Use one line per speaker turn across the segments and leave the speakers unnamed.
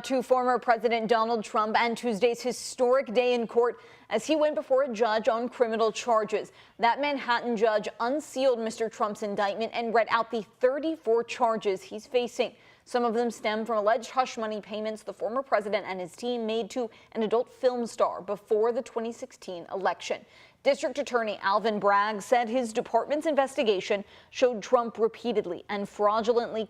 To former President Donald Trump and Tuesday's historic day in court as he went before a judge on criminal charges. That Manhattan judge unsealed Mr. Trump's indictment and read out the 34 charges he's facing. Some of them stem from alleged hush money payments the former president and his team made to an adult film star before the 2016 election. District Attorney Alvin Bragg said his department's investigation showed Trump repeatedly and fraudulently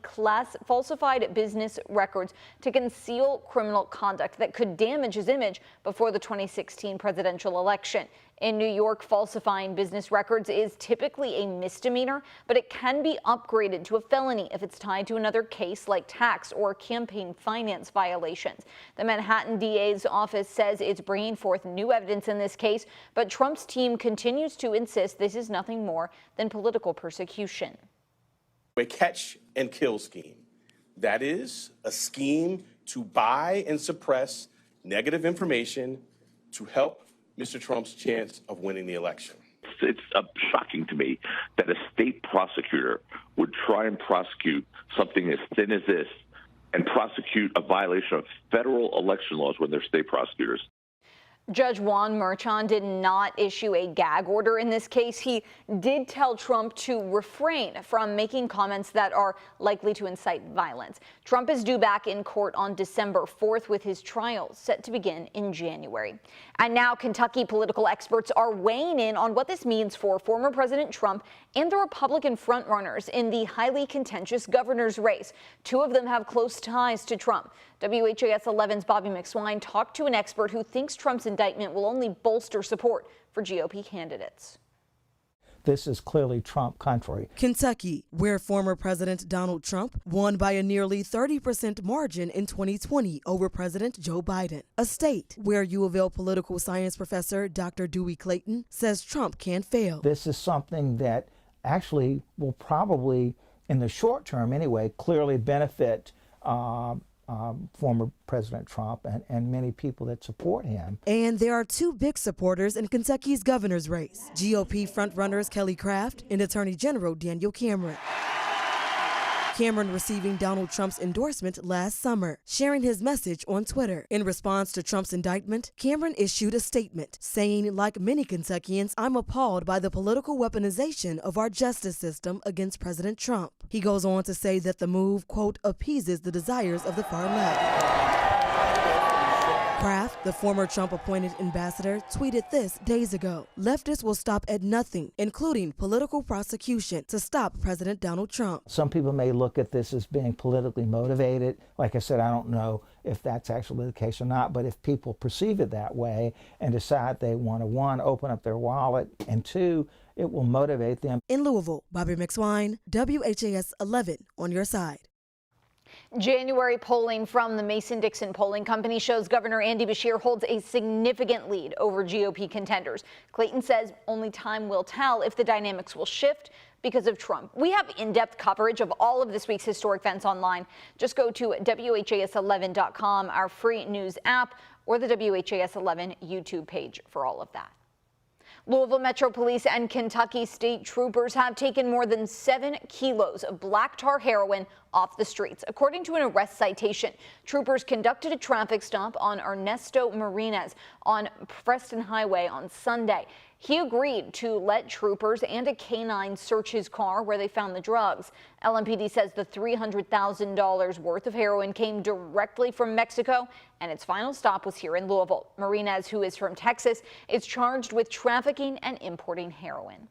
falsified business records to conceal criminal conduct that could damage his image before the 2016 presidential election. In New York, falsifying business records is typically a misdemeanor, but it can be upgraded to a felony if it's tied to another case like tax or campaign finance violations. The Manhattan DA's office says it's bringing forth new evidence in this case, but Trump's team continues to insist this is nothing more than political persecution.
A catch and kill scheme. That is a scheme to buy and suppress negative information to help Mr. Trump's chance of winning the election.
It's shocking to me that a state prosecutor would try and prosecute something as thin as this and prosecute a violation of federal election laws when they're state prosecutors.
Judge Juan Merchan did not issue a gag order in this case. He did tell Trump to refrain from making comments that are likely to incite violence. Trump is due back in court on December 4th with his trial set to begin in January. And now Kentucky political experts are weighing in on what this means for former President Trump and the Republican frontrunners in the highly contentious governor's race. Two of them have close ties to Trump. WHAS11's Bobby McSwine talked to an expert who thinks Trump's indictment will only bolster support for GOP candidates.
This is clearly Trump country.
Kentucky, where former President Donald Trump won by a nearly 30% margin in 2020 over President Joe Biden. A state where Louisville political science professor Dr. Dewey Clayton says Trump can't fail.
This is something that actually will probably, in the short term anyway, clearly benefit former President Trump and many people that support him.
And there are two big supporters in Kentucky's governor's race, GOP frontrunners Kelly Craft and Attorney General Daniel Cameron. Cameron receiving Donald Trump's endorsement last summer, sharing his message on Twitter. In response to Trump's indictment, Cameron issued a statement saying, like many Kentuckians, I'm appalled by the political weaponization of our justice system against President Trump. He goes on to say that the move, quote, appeases the desires of the far left. Kraft, the former Trump-appointed ambassador, tweeted this days ago. Leftists will stop at nothing, including political prosecution, to stop President Donald Trump.
Some people may look at this as being politically motivated. Like I said, I don't know if that's actually the case or not, but if people perceive it that way and decide they want to, one, open up their wallet, and two, it will motivate them.
In Louisville, Bobby McSwine, WHAS 11 on your side.
January polling from the Mason-Dixon polling company shows Governor Andy Beshear holds a significant lead over GOP contenders. Clayton says only time will tell if the dynamics will shift because of Trump. We have in-depth coverage of all of this week's historic events online. Just go to WHAS11.com, our free news app, or the WHAS 11 YouTube page for all of that. Louisville Metro Police and Kentucky State Troopers have taken more than 7 kilos of black tar heroin off the streets. According to an arrest citation, troopers conducted a traffic stop on Ernesto Marinas on Preston Highway on Sunday. He agreed to let troopers and a canine search his car where they found the drugs. LMPD says the $300,000 worth of heroin came directly from Mexico, and its final stop was here in Louisville. Marinas, who is from Texas, is charged with trafficking and importing heroin.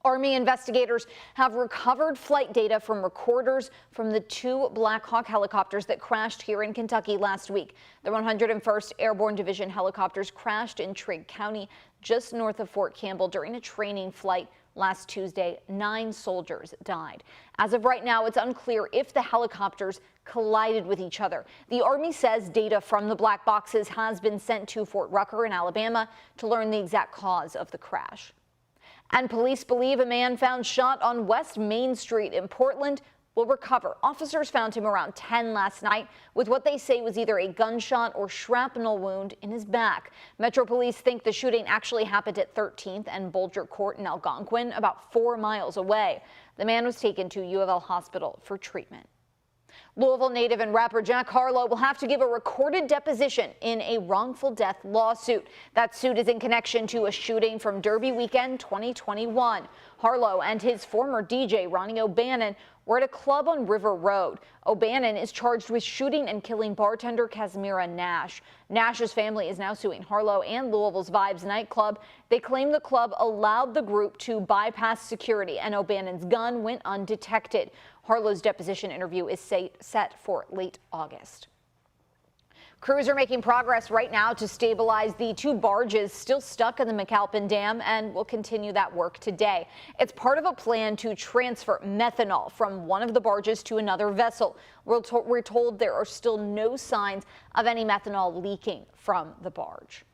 Army investigators have recovered flight data from recorders from the 2 Black Hawk helicopters that crashed here in Kentucky last week. The 101st Airborne Division helicopters crashed in Trigg County, just north of Fort Campbell, during a training flight last Tuesday. 9 soldiers died. As of right now, it's unclear if the helicopters collided with each other. The Army says data from the black boxes has been sent to Fort Rucker in Alabama to learn the exact cause of the crash. And police believe a man found shot on West Main Street in Portland will recover. Officers found him around 10 last night with what they say was either a gunshot or shrapnel wound in his back. Metro Police think the shooting actually happened at 13th and Bolger Court in Algonquin, about 4 miles away. The man was taken to U of L Hospital for treatment. Louisville native and rapper Jack Harlow will have to give a recorded deposition in a wrongful death lawsuit. That suit is in connection to a shooting from Derby weekend 2021. Harlow and his former DJ Ronnie O'Bannon were at a club on River Road. O'Bannon is charged with shooting and killing bartender Casimira Nash. Nash's family is now suing Harlow and Louisville's Vibes nightclub. They claim the club allowed the group to bypass security and O'Bannon's gun went undetected. Harlow's deposition interview is set for late August. Crews are making progress right now to stabilize the 2 barges still stuck in the McAlpin Dam and will continue that work today. It's part of a plan to transfer methanol from one of the barges to another vessel. We're told there are still no signs of any methanol leaking from the barge.